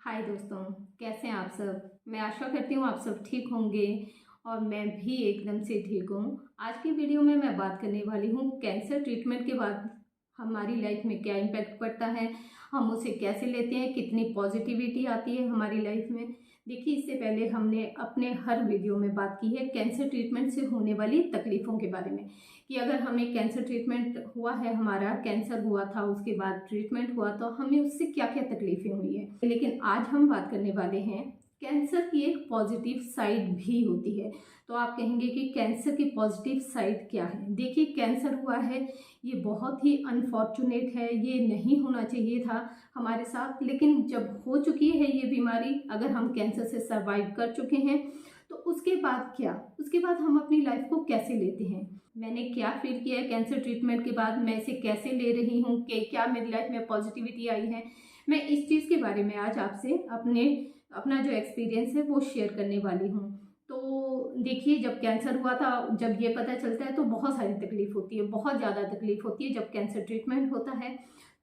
हाय दोस्तों, कैसे हैं आप सब। मैं आशा करती हूँ आप सब ठीक होंगे और मैं भी एकदम से ठीक हूँ। आज की वीडियो में मैं बात करने वाली हूँ कैंसर ट्रीटमेंट के बाद हमारी लाइफ में क्या इम्पैक्ट पड़ता है, हम उसे कैसे लेते हैं, कितनी पॉजिटिविटी आती है हमारी लाइफ में। देखिए, इससे पहले हमने अपने हर वीडियो में बात की है कैंसर ट्रीटमेंट से होने वाली तकलीफ़ों के बारे में, कि अगर हमें कैंसर ट्रीटमेंट हुआ है, हमारा कैंसर हुआ था, उसके बाद ट्रीटमेंट हुआ तो हमें उससे क्या क्या तकलीफ़ें हुई हैं। लेकिन आज हम बात करने वाले हैं कैंसर की एक पॉजिटिव साइड भी होती है। तो आप कहेंगे कि कैंसर की पॉजिटिव साइड क्या है। देखिए, कैंसर हुआ है, ये बहुत ही अनफॉर्चुनेट है, ये नहीं होना चाहिए था हमारे साथ, लेकिन जब हो चुकी है ये बीमारी, अगर हम कैंसर से सर्वाइव कर चुके हैं तो उसके बाद क्या, उसके बाद हम अपनी लाइफ को कैसे लेते हैं, मैंने क्या फील किया है कैंसर ट्रीटमेंट के बाद, मैं इसे कैसे ले रही हूँ, कि क्या मेरी लाइफ में पॉजिटिविटी आई है, मैं इस चीज़ के बारे में आज आपसे अपना जो एक्सपीरियंस है वो शेयर करने वाली हूँ। तो देखिए, जब कैंसर हुआ था, जब ये पता चलता है तो बहुत सारी तकलीफ होती है, बहुत ज़्यादा तकलीफ होती है जब कैंसर ट्रीटमेंट होता है।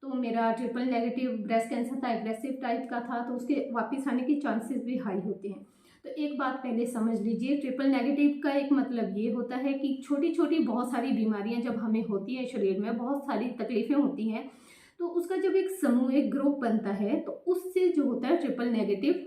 तो मेरा ट्रिपल नेगेटिव ब्रेस्ट कैंसर था, एग्रेसिव टाइप का था, तो उसके वापस आने के चांसेस भी हाई होते हैं। तो एक बात पहले समझ लीजिए, ट्रिपल नेगेटिव का एक मतलब ये होता है कि छोटी छोटी बहुत सारी बीमारियां जब हमें होती है, शरीर में बहुत सारी तकलीफें होती हैं, तो उसका जब एक समूह, एक ग्रुप बनता है, तो उससे जो होता है ट्रिपल नेगेटिव,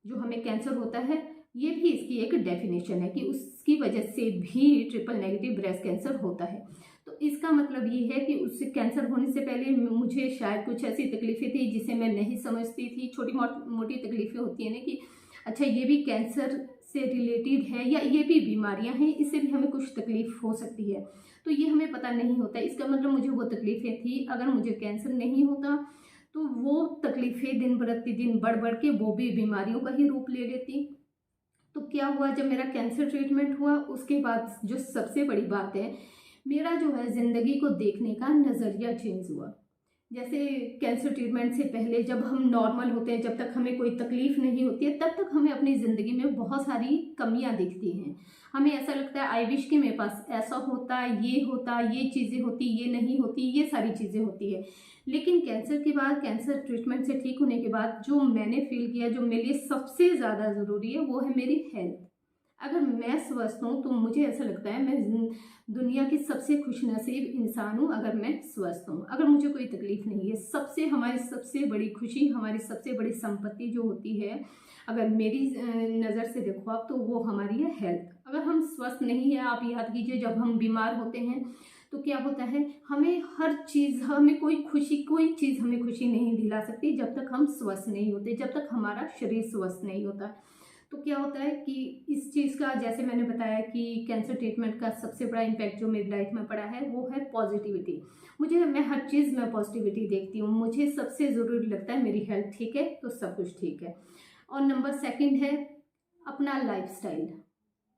जो हमें कैंसर होता है, ये भी इसकी एक डेफिनेशन है कि उसकी वजह से भी ट्रिपल नेगेटिव ब्रेस्ट कैंसर होता है। तो इसका मतलब ये है कि उससे कैंसर होने से पहले मुझे शायद कुछ ऐसी तकलीफें थी जिसे मैं नहीं समझती थी, छोटी मोटी तकलीफें होती हैं ना, कि अच्छा ये भी कैंसर से रिलेटेड है, या ये भी बीमारियां हैं, इससे भी हमें कुछ तकलीफ हो सकती है, तो ये हमें पता नहीं होता। इसका मतलब मुझे वो तकलीफें थी, अगर मुझे कैंसर नहीं होता तो वो तकलीफें दिन प्रतिदिन बढ़ बढ़ के वो भी बीमारियों का ही रूप ले लेती। तो क्या हुआ, जब मेरा कैंसर ट्रीटमेंट हुआ उसके बाद जो सबसे बड़ी बात है, मेरा जो है ज़िंदगी को देखने का नज़रिया चेंज हुआ। जैसे कैंसर ट्रीटमेंट से पहले जब हम नॉर्मल होते हैं, जब तक हमें कोई तकलीफ नहीं होती है, तब तक हमें अपनी ज़िंदगी में बहुत सारी कमियां दिखती हैं। हमें ऐसा लगता है आई विश कि मेरे पास ऐसा होता, ये होता, ये चीज़ें होती, ये नहीं होती, ये सारी चीज़ें होती है। लेकिन कैंसर के बाद, कैंसर ट्रीटमेंट से ठीक होने के बाद जो मैंने फील किया, जो मेरे लिए सबसे ज़्यादा ज़रूरी है, वो है मेरी हेल्थ। अगर मैं स्वस्थ हूँ तो मुझे ऐसा लगता है मैं दुनिया की सबसे खुशनसीब इंसान हूँ, अगर मैं स्वस्थ हूँ, अगर मुझे कोई तकलीफ नहीं है। हमारी सबसे बड़ी खुशी, हमारी सबसे बड़ी संपत्ति जो होती है, अगर मेरी नज़र से देखो आप, तो वो हमारी है हेल्थ। अगर हम स्वस्थ नहीं है, आप याद कीजिए, जब हम बीमार होते हैं तो क्या होता है, हमें हर चीज़, हमें कोई चीज़ हमें खुशी नहीं दिला सकती जब तक हम स्वस्थ नहीं होते, जब तक हमारा शरीर स्वस्थ नहीं होता। तो क्या होता है कि इस चीज़ का, जैसे मैंने बताया कि कैंसर ट्रीटमेंट का सबसे बड़ा इम्पैक्ट जो मेरी लाइफ में पड़ा है वो है पॉजिटिविटी। मैं हर चीज़ में पॉजिटिविटी देखती हूँ, मुझे सबसे ज़रूरी लगता है मेरी हेल्थ ठीक है तो सब कुछ ठीक है। और नंबर सेकंड है अपना लाइफस्टाइल।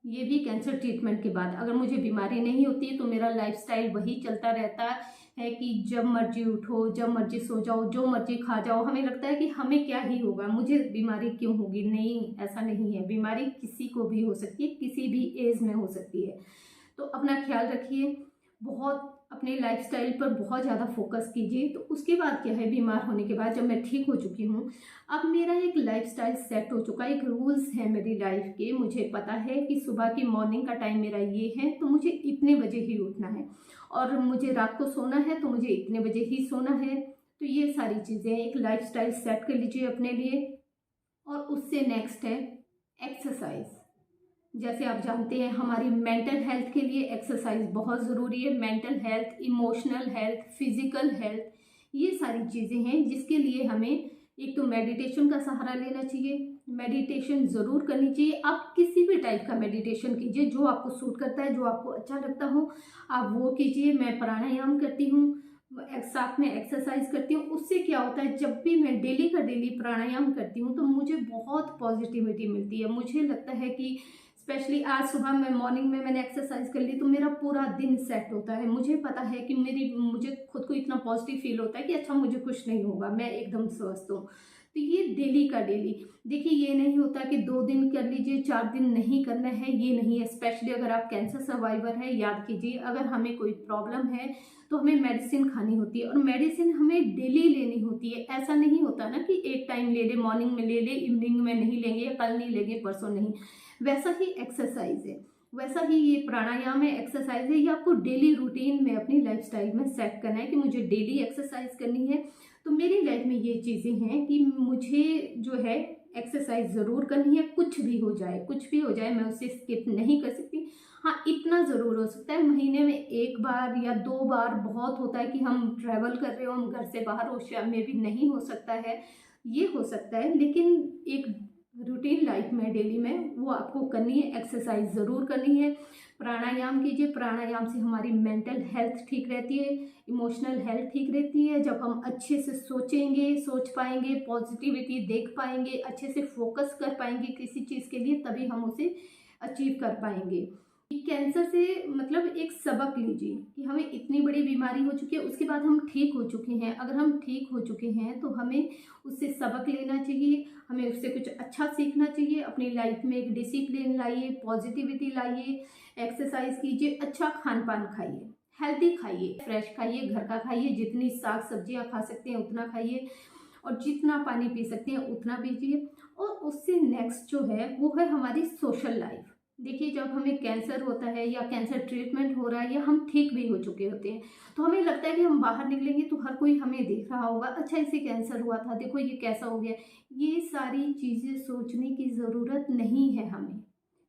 ये भी कैंसर ट्रीटमेंट के बाद, अगर मुझे बीमारी नहीं होती तो मेरा लाइफस्टाइल वही चलता रहता है कि जब मर्जी उठो, जब मर्जी सो जाओ, जो मर्जी खा जाओ, हमें लगता है कि हमें क्या ही होगा, मुझे बीमारी क्यों होगी। नहीं, ऐसा नहीं है, बीमारी किसी को भी हो सकती है, किसी भी एज में हो सकती है। तो अपना ख्याल रखिए, बहुत अपने लाइफस्टाइल पर बहुत ज़्यादा फोकस कीजिए। तो उसके बाद क्या है, बीमार होने के बाद जब मैं ठीक हो चुकी हूँ, अब मेरा एक लाइफस्टाइल सेट हो चुका है, एक रूल्स है मेरी लाइफ के। मुझे पता है कि सुबह की मॉर्निंग का टाइम मेरा ये है, तो मुझे इतने बजे ही उठना है, और मुझे रात को सोना है तो मुझे इतने बजे ही सोना है। तो ये सारी चीज़ें, एक लाइफस्टाइल सेट कर लीजिए अपने लिए। और उससे नेक्स्ट है एक्सरसाइज। जैसे आप जानते हैं, हमारी मेंटल हेल्थ के लिए एक्सरसाइज बहुत ज़रूरी है। Mental health, emotional health, physical health, ये सारी चीज़ें हैं जिसके लिए हमें एक तो मेडिटेशन का सहारा लेना चाहिए। मेडिटेशन ज़रूर करनी चाहिए, आप किसी भी टाइप का मेडिटेशन कीजिए, जो आपको सूट करता है, जो आपको अच्छा लगता हो, आप वो कीजिए। मैं प्राणायाम करती हूँ, साथ में एक्सरसाइज करती हूँ। उससे क्या होता है, जब भी मैं डेली का डेली प्राणायाम करती हूँ तो मुझे बहुत पॉजिटिविटी मिलती है। मुझे लगता है कि स्पेशली आज सुबह में मॉर्निंग में मैंने एक्सरसाइज कर ली तो मेरा पूरा दिन सेट होता है। मुझे पता है कि मुझे खुद को इतना पॉजिटिव फील होता है कि अच्छा, मुझे कुछ नहीं होगा, मैं एकदम स्वस्थ हूँ। तो ये डेली का डेली। देखिए ये नहीं होता कि 2 दिन कर लीजिए, 4 दिन नहीं करना है, ये नहीं है। स्पेशली अगर आप कैंसर सर्वाइवर है, याद कीजिए अगर हमें कोई प्रॉब्लम है तो हमें मेडिसिन खानी होती है और मेडिसिन हमें डेली लेनी होती है। ऐसा नहीं होता ना कि एक टाइम ले ले, मॉर्निंग में ले ले, इवनिंग में नहीं लेंगे, या कल नहीं लेंगे, परसों नहीं। वैसा ही एक्सरसाइज है, वैसा ही ये प्राणायाम है, एक्सरसाइज है। ये आपको डेली रूटीन में अपनी लाइफस्टाइल में सेट करना है कि मुझे डेली एक्सरसाइज करनी है। तो मेरी लाइफ में ये चीज़ें हैं कि मुझे जो है एक्सरसाइज ज़रूर करनी है। कुछ भी हो जाए, कुछ भी हो जाए, मैं उसे स्किप नहीं कर सकती। हाँ, इतना ज़रूर हो सकता है महीने में 1 बार या 2 बार बहुत होता है कि हम ट्रैवल कर रहे हो, हम घर से बाहर हो, शायद में भी नहीं हो सकता है, ये हो सकता है। लेकिन एक रूटीन लाइफ में डेली में वो आपको करनी है, एक्सरसाइज ज़रूर करनी है। प्राणायाम कीजिए, प्राणायाम से हमारी मेंटल हेल्थ ठीक रहती है, इमोशनल हेल्थ ठीक रहती है। जब हम अच्छे से सोचेंगे, सोच पाएंगे, पॉजिटिविटी देख पाएंगे, अच्छे से फोकस कर पाएंगे किसी चीज़ के लिए, तभी हम उसे अचीव कर पाएंगे। कैंसर से मतलब एक सबक लीजिए कि हमें इतनी बड़ी बीमारी हो चुकी है, उसके बाद हम ठीक हो चुके हैं। अगर हम ठीक हो चुके हैं तो हमें उससे सबक लेना चाहिए, हमें उससे कुछ अच्छा सीखना चाहिए। अपनी लाइफ में एक डिसिप्लिन लाइए, पॉजिटिविटी लाइए, एक्सरसाइज कीजिए, अच्छा खान पान खाइए, हेल्दी खाइए, फ्रेश खाइए, घर का खाइए, जितनी साग सब्जियाँ खा सकते हैं उतना खाइए, और जितना पानी पी सकते हैं उतना पीजिए। और उससे नेक्स्ट जो है वो है हमारी सोशल लाइफ। देखिए जब हमें कैंसर होता है या कैंसर ट्रीटमेंट हो रहा है या हम ठीक भी हो चुके होते हैं, तो हमें लगता है कि हम बाहर निकलेंगे तो हर कोई हमें देख रहा होगा, अच्छा इसे कैंसर हुआ था, देखो ये कैसा हो गया। ये सारी चीज़ें सोचने की ज़रूरत नहीं है हमें,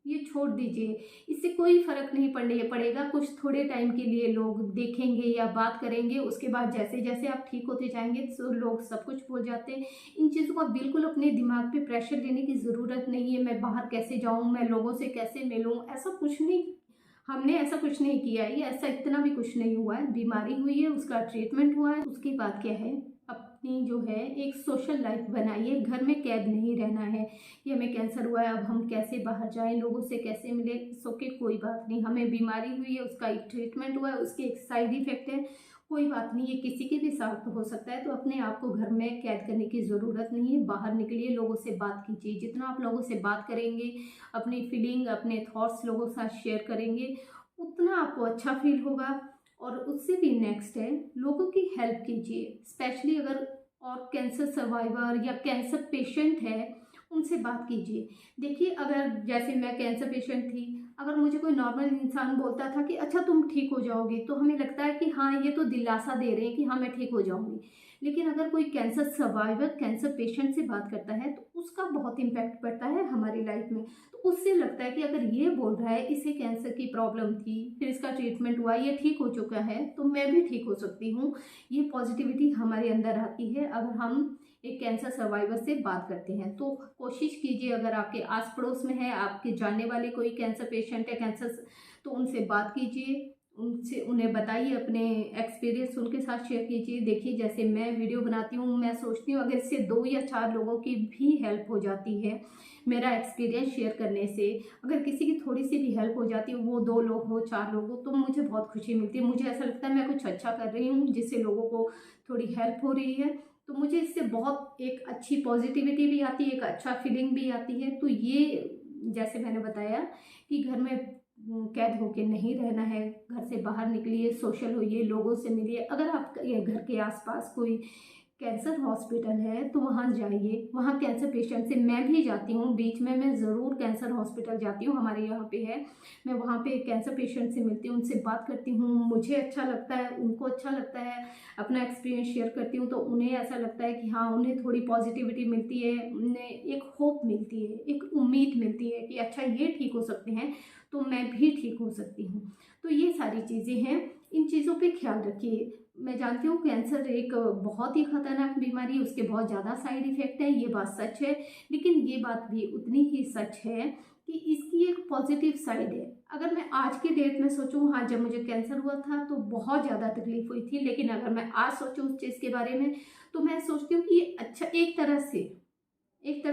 ये छोड़ दीजिए। इससे कोई फर्क नहीं पड़ेगा। कुछ थोड़े टाइम के लिए लोग देखेंगे या बात करेंगे, उसके बाद जैसे जैसे आप ठीक होते जाएंगे तो लोग सब कुछ भूल जाते हैं। इन चीज़ों को बिल्कुल अपने दिमाग पे प्रेशर लेने की ज़रूरत नहीं है। मैं बाहर कैसे जाऊँ, मैं लोगों से कैसे मिलूँ, ऐसा कुछ नहीं। हमने ऐसा कुछ नहीं किया है, ये ऐसा इतना भी कुछ नहीं हुआ है। बीमारी हुई है, उसका ट्रीटमेंट हुआ है, उसके बाद क्या है, अपनी जो है एक सोशल लाइफ बनाइए। घर में कैद नहीं रहना है कि हमें कैंसर हुआ है, अब हम कैसे बाहर जाएं, लोगों से कैसे मिले। सो के कोई बात नहीं, हमें बीमारी हुई है, उसका एक ट्रीटमेंट हुआ है, उसके एक साइड इफेक्ट है, कोई बात नहीं, ये किसी के भी साथ हो सकता है। तो अपने आप को घर में कैद करने की ज़रूरत नहीं है। बाहर निकलिए, लोगों से बात कीजिए। जितना आप लोगों से बात करेंगे, अपनी फीलिंग, अपने थॉट्स लोगों के साथ शेयर करेंगे, उतना आपको अच्छा फील होगा। और उससे भी नेक्स्ट है, लोगों की हेल्प कीजिए। स्पेशली अगर और कैंसर सर्वाइवर या कैंसर पेशेंट है, उनसे बात कीजिए। देखिए अगर जैसे मैं कैंसर पेशेंट थी, अगर मुझे कोई नॉर्मल इंसान बोलता था कि अच्छा तुम ठीक हो जाओगी, तो हमें लगता है कि हाँ ये तो दिलासा दे रहे हैं कि हाँ मैं ठीक हो जाऊंगी। लेकिन अगर कोई कैंसर सर्वाइवर कैंसर पेशेंट से बात करता है तो उसका बहुत इम्पैक्ट पड़ता है हमारी लाइफ में। तो उससे लगता है कि अगर ये बोल रहा है इसे कैंसर की प्रॉब्लम थी, फिर इसका ट्रीटमेंट हुआ, ये ठीक हो चुका है, तो मैं भी ठीक हो सकती हूँ। ये पॉजिटिविटी हमारे अंदर आती है अगर हम एक कैंसर सर्वाइवर से बात करते हैं। तो कोशिश कीजिए, अगर आपके आस पड़ोस में है, आपके जानने वाले कोई कैंसर पेशेंट है, कैंसर, तो उनसे बात कीजिए, उनसे उन्हें बताइए, अपने एक्सपीरियंस उनके साथ शेयर कीजिए। देखिए जैसे मैं वीडियो बनाती हूँ, मैं सोचती हूँ अगर इससे 2 या 4 लोगों की भी हेल्प हो जाती है मेरा एक्सपीरियंस शेयर करने से, अगर किसी की थोड़ी सी भी हेल्प हो जाती है, वो 2 लोग हो, 4 लोग हो, तो मुझे बहुत खुशी मिलती है। मुझे ऐसा लगता है मैं कुछ अच्छा कर रही हूँ जिससे लोगों को थोड़ी हेल्प हो रही है। तो मुझे इससे बहुत एक अच्छी पॉजिटिविटी भी आती है, एक अच्छा फीलिंग भी आती है। तो ये जैसे मैंने बताया कि घर में कैद होके नहीं रहना है, घर से बाहर निकलिए, सोशल होइए, लोगों से मिलिए। अगर आप ये घर के आसपास कोई कैंसर हॉस्पिटल है तो वहाँ जाइए, वहाँ कैंसर पेशेंट से, मैं भी जाती हूँ बीच में, मैं ज़रूर कैंसर हॉस्पिटल जाती हूँ, हमारे यहाँ पे है। मैं वहाँ पे कैंसर पेशेंट से मिलती हूँ, उनसे बात करती हूँ, मुझे अच्छा लगता है, उनको अच्छा लगता है। अपना एक्सपीरियंस शेयर करती हूँ तो उन्हें ऐसा लगता है कि हाँ उन्हें थोड़ी पॉजिटिविटी मिलती है, उन्हें एक होप मिलती है, एक उम्मीद मिलती है कि अच्छा ये ठीक हो सकते हैं तो मैं भी ठीक हो सकती हूँ। तो ये सारी चीज़ें हैं, इन चीज़ों पे ख्याल रखिए। मैं जानती हूँ कैंसर एक बहुत ही खतरनाक बीमारी है, उसके बहुत ज़्यादा साइड इफ़ेक्ट हैं, ये बात सच है। लेकिन ये बात भी उतनी ही सच है कि इसकी एक पॉजिटिव साइड है। अगर मैं आज की डेट में सोचूं, हाँ जब मुझे कैंसर हुआ था तो बहुत ज़्यादा तकलीफ हुई थी, लेकिन अगर मैं आज सोचूं उस चीज़ के बारे में तो मैं सोचती हूँ कि ये अच्छा, एक तरह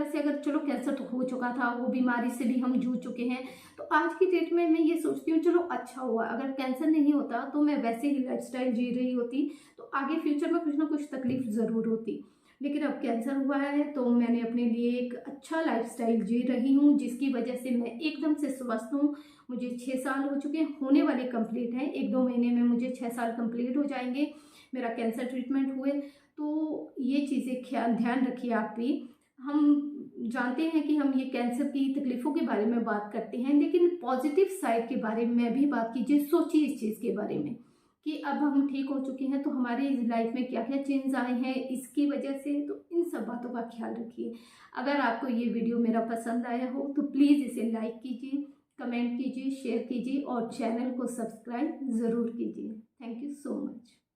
से अगर चलो कैंसर तो हो चुका था, वो बीमारी से भी हम जूझ चुके हैं, तो आज की डेट में मैं ये सोचती हूँ चलो अच्छा हुआ। अगर कैंसर नहीं होता तो मैं वैसे ही लाइफस्टाइल जी रही होती, तो आगे फ्यूचर में कुछ ना कुछ तकलीफ ज़रूर होती। लेकिन अब कैंसर हुआ है तो मैंने अपने लिए एक अच्छा लाइफस्टाइल जी रही हूँ, जिसकी वजह से मैं एकदम से स्वस्थ हूँ। मुझे 6 साल हो चुके हैं, होने वाले कंप्लीट हैं, 1-2 महीने में मुझे 6 साल कंप्लीट हो जाएंगे मेरा कैंसर ट्रीटमेंट हुए। तो ये चीज़ें ध्यान रखिए आप भी। हम जानते हैं कि हम ये कैंसर की तकलीफ़ों के बारे में बात करते हैं, लेकिन पॉजिटिव साइड के बारे में भी बात कीजिए। सोचिए इस चीज़ के बारे में कि अब हम ठीक हो चुके हैं तो हमारी लाइफ में क्या क्या चेंज आए हैं इसकी वजह से, तो इन सब बातों का ख्याल रखिए। अगर आपको ये वीडियो मेरा पसंद आया हो तो प्लीज़ इसे लाइक कीजिए, कमेंट कीजिए, शेयर कीजिए और चैनल को सब्सक्राइब ज़रूर कीजिए। Thank you so much.